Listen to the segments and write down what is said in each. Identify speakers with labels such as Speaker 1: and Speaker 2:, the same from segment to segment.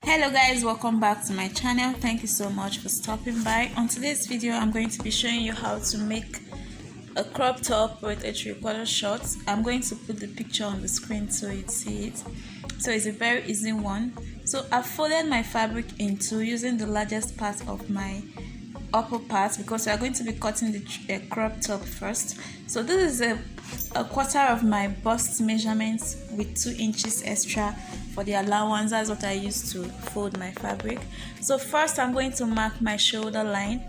Speaker 1: Hello guys, welcome back to my channel. Thank you so much for stopping by. On today's video I'm going to be showing you how to make a crop top with a 3/4 short. I'm going to put the picture on the screen so you see it. So it's a very easy one. So I've folded my fabric in two using the largest part of my upper part because we are going to be cutting the crop top first. So this is a quarter of my bust measurements with 2 inches extra for the allowance. That's what I use to fold my fabric. So first I'm going to mark my shoulder line.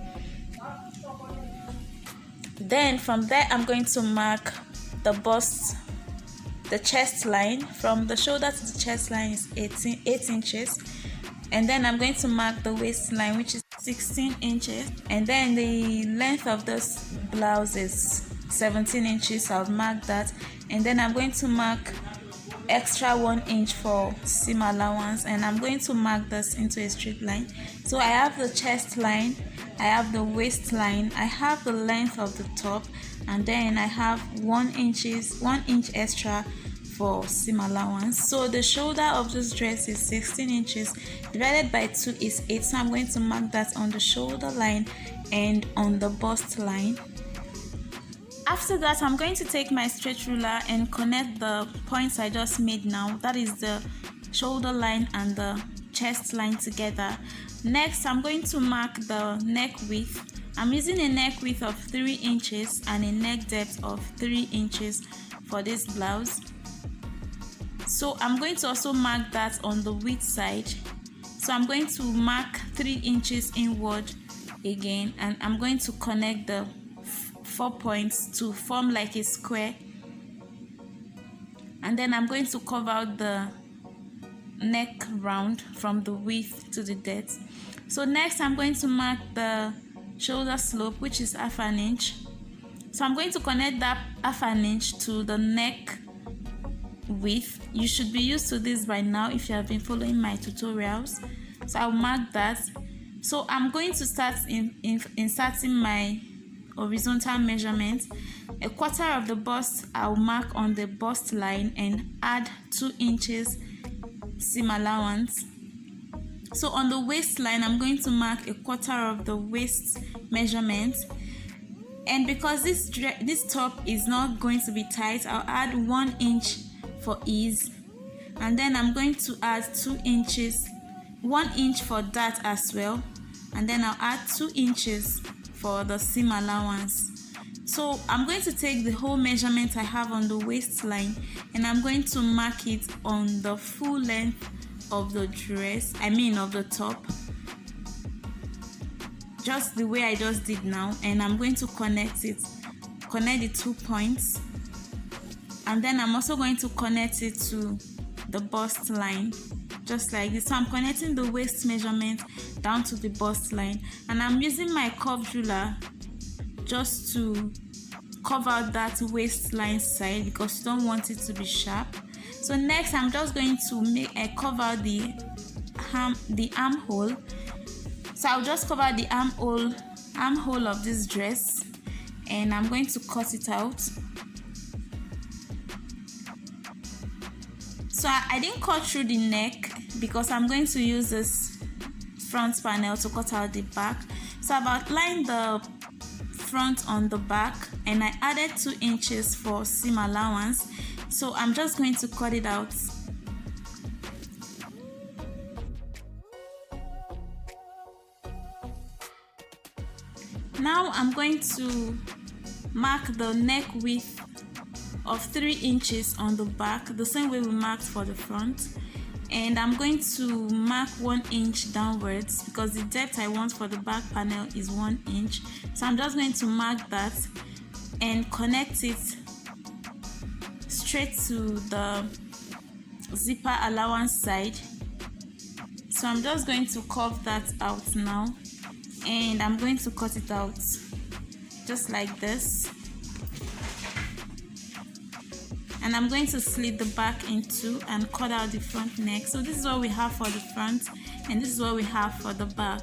Speaker 1: Then from there I'm going to mark the chest line. From the shoulder to the chest line is 8 inches. And then I'm going to mark the waistline, which is 16 inches. And then the length of this blouse is 17 inches. I'll mark that. And then I'm going to mark extra 1 inch for seam allowance, and I'm going to mark this into a straight line. So I have the chest line, I have the waistline, I have the length of the top, and then I have 1 inch extra for seam allowance. So the shoulder of this dress is 16 inches divided by 2 is 8. So I'm going to mark that on the shoulder line and on the bust line. After that, I'm going to take my straight ruler and connect the points I just made now. That is the shoulder line and the chest line together. Next, I'm going to mark the neck width. I'm using a neck width of 3 inches and a neck depth of 3 inches for this blouse. So I'm going to also mark that on the width side. So I'm going to mark 3 inches inward again, and I'm going to connect the 4 points to form like a square, and then I'm going to cover out the neck round from the width to the depth. So next I'm going to mark the shoulder slope, which is 1/2 inch. So I'm going to connect that 1/2 inch to the neck width. You should be used to this by now if you have been following my tutorials. So I'll mark that. So I'm going to start inserting my horizontal measurement. A quarter of the bust I'll mark on the bust line and add 2 inches seam allowance. So on the waistline I'm going to mark a quarter of the waist measurement, and because this top is not going to be tight, I'll add 1 inch for ease, and then I'm going to add 2 inches, 1 inch for that as well, and then I'll add 2 inches for the seam allowance. So I'm going to take the whole measurement I have on the waistline and I'm going to mark it on the full length of the dress, of the top, just the way I just did now, and I'm going to connect the 2 points, and then I'm also going to connect it to the bust line just like this. So I'm connecting the waist measurement down to the bust line, and I'm using my curved ruler just to cover that waistline side because you don't want it to be sharp. So next I'm just going to cover the armhole. So I'll just cover the armhole of this dress, and I'm going to cut it out. So I didn't cut through the neck because I'm going to use this front panel to cut out the back. So I've outlined the front on the back and I added 2 inches for seam allowance. So I'm just going to cut it out. Now I'm going to mark the neck width of 3 inches on the back, the same way we marked for the front, and I'm going to mark 1 inch downwards because the depth I want for the back panel is 1 inch. So I'm just going to mark that and connect it straight to the zipper allowance side. So I'm just going to curve that out now, and I'm going to cut it out just like this. And I'm going to slit the back in two and cut out the front neck. So this is what we have for the front, and this is what we have for the back.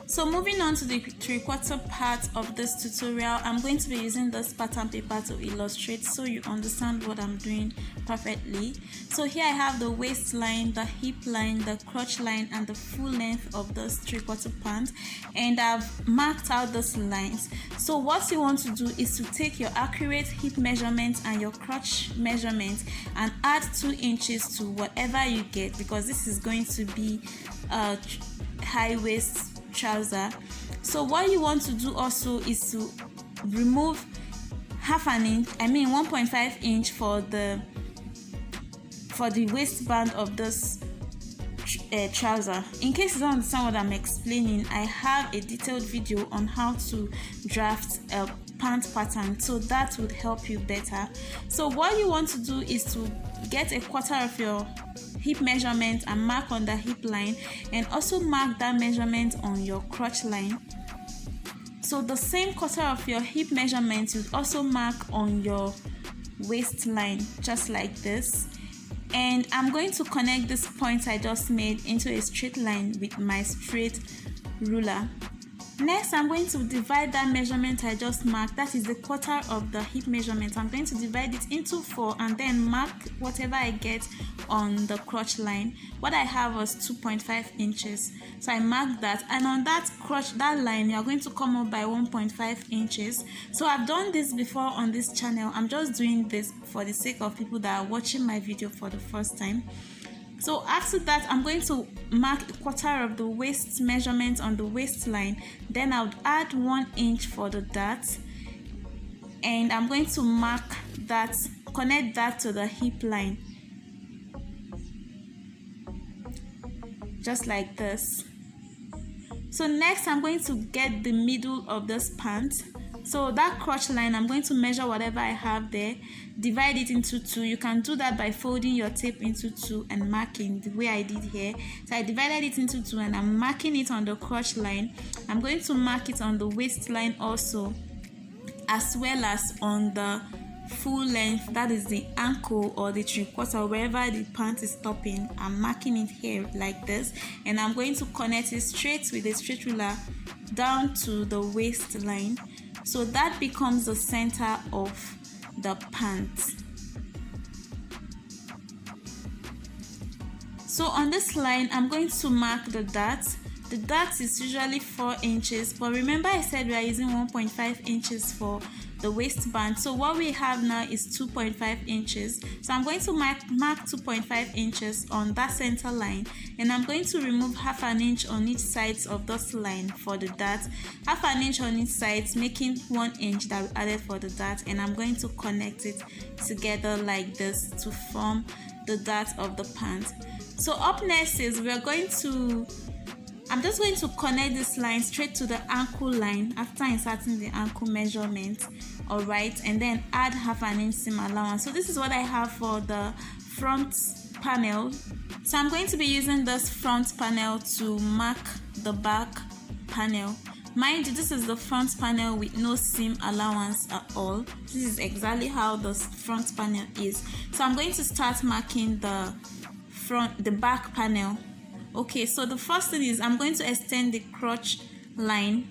Speaker 1: So So moving on to the 3/4 part of this tutorial, I'm going to be using this pattern paper to illustrate so you understand what I'm doing perfectly. So here I have the waistline, the hip line, the crotch line, and the full length of this 3/4 pant, and I've marked out those lines. So what you want to do is to take your accurate hip measurement and your crotch measurement and add 2 inches to whatever you get, because this is going to be a high waist trouser. So what you want to do also is to remove 1.5 inch for the waistband of this trouser. In case you don't understand what I'm explaining, I have a detailed video on how to draft a pant pattern, so that would help you better. So what you want to do is to get 1/4 of your hip measurement and mark on the hip line, and also mark that measurement on your crotch line. So the same 1/4 of your hip measurement you also mark on your waistline, just like this. And I'm going to connect this point I just made into a straight line with my straight ruler. Next, I'm going to divide that measurement I just marked, that is the 1/4 of the hip measurement. I'm going to divide it into 4 and then mark whatever I get on the crotch line. What I have was 2.5 inches. So I marked that, and on that line, you're going to come up by 1.5 inches. So I've done this before on this channel. I'm just doing this for the sake of people that are watching my video for the first time. So after that, I'm going to mark 1/4 of the waist measurement on the waistline. Then I would add 1 inch for the dart, and I'm going to mark that, connect that to the hip line, just like this. So next, I'm going to get the middle of this pant. So that crotch line, I'm going to measure whatever I have there, divide it into 2. You can do that by folding your tape into 2 and marking the way I did here. So I divided it into 2 and I'm marking it on the crotch line. I'm going to mark it on the waistline also, as well as on the full length, that is the ankle or the 3/4, wherever the pant is stopping. I'm marking it here like this, and I'm going to connect it straight with a straight ruler down to the waistline. So that becomes the center of the pant. So on this line, I'm going to mark the dart. The dart is usually 4 inches, but remember I said we are using 1.5 inches for the waistband. So what we have now is 2.5 inches. So I'm going to mark 2.5 inches on that center line, and I'm going to remove 1/2 inch on each side of this line for the dart, 1/2 inch on each side, making 1 inch that we added for the dart, and I'm going to connect it together like this to form the dart of the pant. So up next is I'm just going to connect this line straight to the ankle line after inserting the ankle measurement, alright, and then add 1/2 inch seam allowance. So this is what I have for the front panel. So I'm going to be using this front panel to mark the back panel. Mind you, this is the front panel with no seam allowance at all. This is exactly how the front panel is. So I'm going to start marking the back panel. Okay, so the first thing is I'm going to extend the crotch line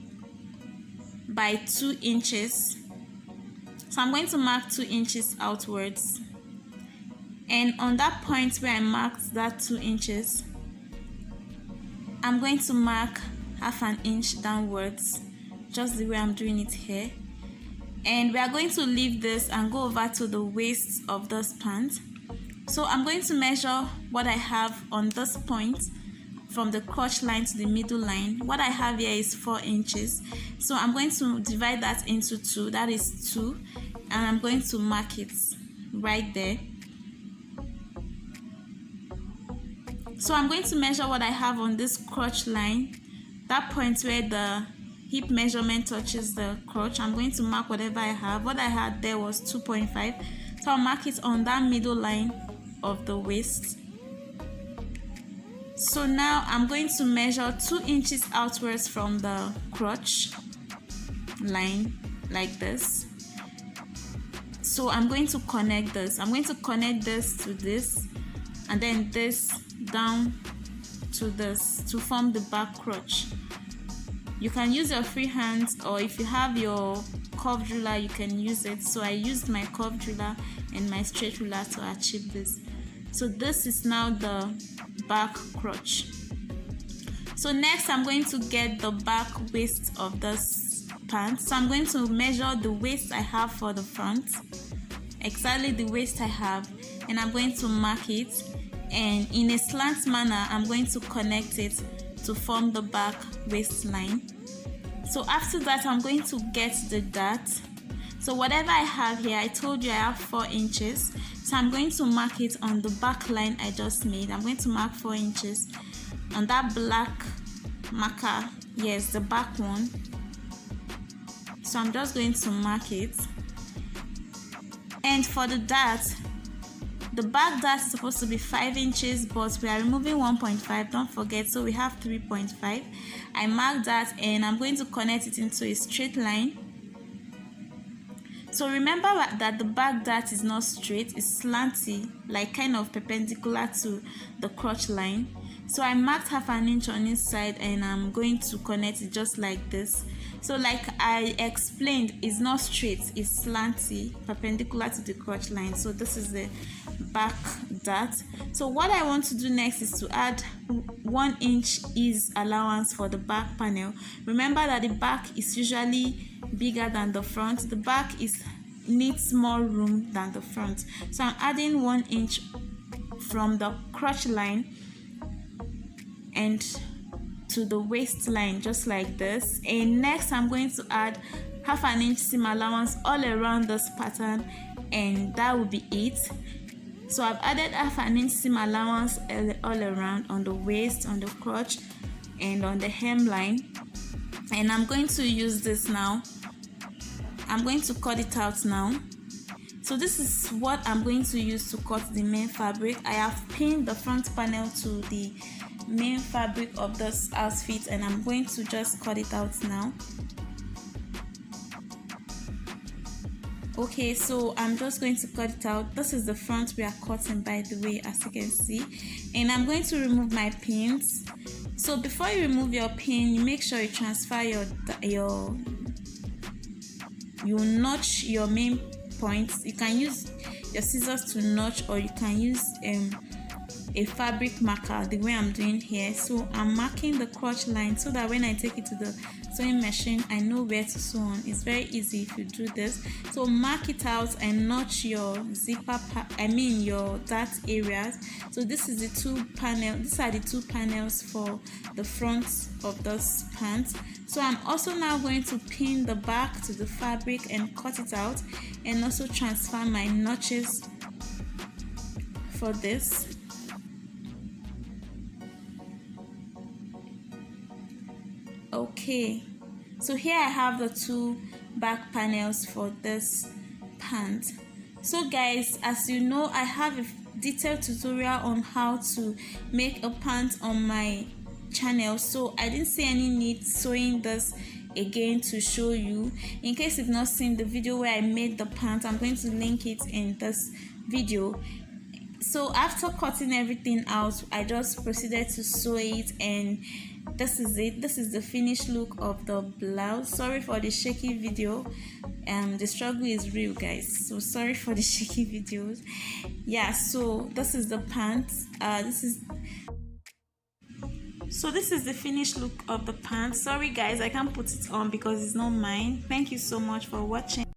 Speaker 1: by 2 inches. So I'm going to mark 2 inches outwards, and on that point where I marked that 2 inches, I'm going to mark 1/2 inch downwards, just the way I'm doing it here. And we are going to leave this and go over to the waist of this pant. So I'm going to measure what I have on this point from the crotch line to the middle line. What I have here is 4 inches. So I'm going to divide that into 2, that is 2, and I'm going to mark it right there. So I'm going to measure what I have on this crotch line, that point where the hip measurement touches the crotch. I'm going to mark whatever I have. What I had there was 2.5, so I'll mark it on that middle line of the waist. So now I'm going to measure 2 inches outwards from the crotch line like this. So I'm going to connect this. I'm going to connect this to this, and then this down to this to form the back crotch. You can use your free hands, or if you have your curved ruler you can use it. So I used my curved ruler and my straight ruler to achieve this. So this is now the back crotch. So next I'm going to get the back waist of this pants. So I'm going to measure the waist I have for the front, exactly the waist I have, and I'm going to mark it, and in a slant manner I'm going to connect it to form the back waistline. So after that I'm going to get the dart. So whatever I have here, I told you I have 4 inches, so I'm going to mark it on the back line I just made. I'm going to mark 4 inches on that black marker, yes, the back one. So I'm just going to mark it. And for the dart, the back dart is supposed to be 5 inches, but we are removing 1.5, don't forget, so we have 3.5. I marked that and I'm going to connect it into a straight line. So remember that the back dart is not straight, it's slanty, like kind of perpendicular to the crotch line. So I marked 1/2 inch on each side and I'm going to connect it just like this. So like I explained, it's not straight, it's slanty, perpendicular to the crotch line. So this is the back dart. So what I want to do next is to add 1 inch ease allowance for the back panel. Remember that the back is usually bigger than the front. The back needs more room than the front. So I'm adding 1 inch from the crotch line and to the waistline, just like this. And next I'm going to add 1/2 inch seam allowance all around this pattern, and that will be it. So I've added 1/2 inch seam allowance all around on the waist, on the crotch, and on the hemline. And I'm going to use this now. I'm going to cut it out now. So this is what I'm going to use to cut the main fabric. I have pinned the front panel to the main fabric of this outfit, and I'm going to just cut it out now. Okay, so I'm just going to cut it out. This is the front we are cutting, by the way, as you can see. And I'm going to remove my pins. So before you remove your pin, you make sure you transfer you notch your main points. You can use your scissors to notch, or you can use a fabric marker the way I'm doing here. So I'm marking the crotch line so that when I take it to the sewing machine I know where to sew on. It's very easy if you do this. So mark it out and notch your zipper your dart areas. So this is the these are the 2 panels for the front of this pants. So I'm also now going to pin the back to the fabric and cut it out, and also transfer my notches for this. Okay, so here I have the 2 back panels for this pant. So guys, as you know, I have a detailed tutorial on how to make a pant on my channel, so I didn't see any need sewing this again to show you. In case you've not seen the video where I made the pant, I'm going to link it in this video. So after cutting everything out, I just proceeded to sew it, and this is it. This is the finished look of the blouse. Sorry for the shaky video. The struggle is real, guys, so sorry for the shaky videos. Yeah, so this is the pants. This is the finished look of the pants. Sorry guys, I can't put it on because it's not mine. Thank you so much for watching.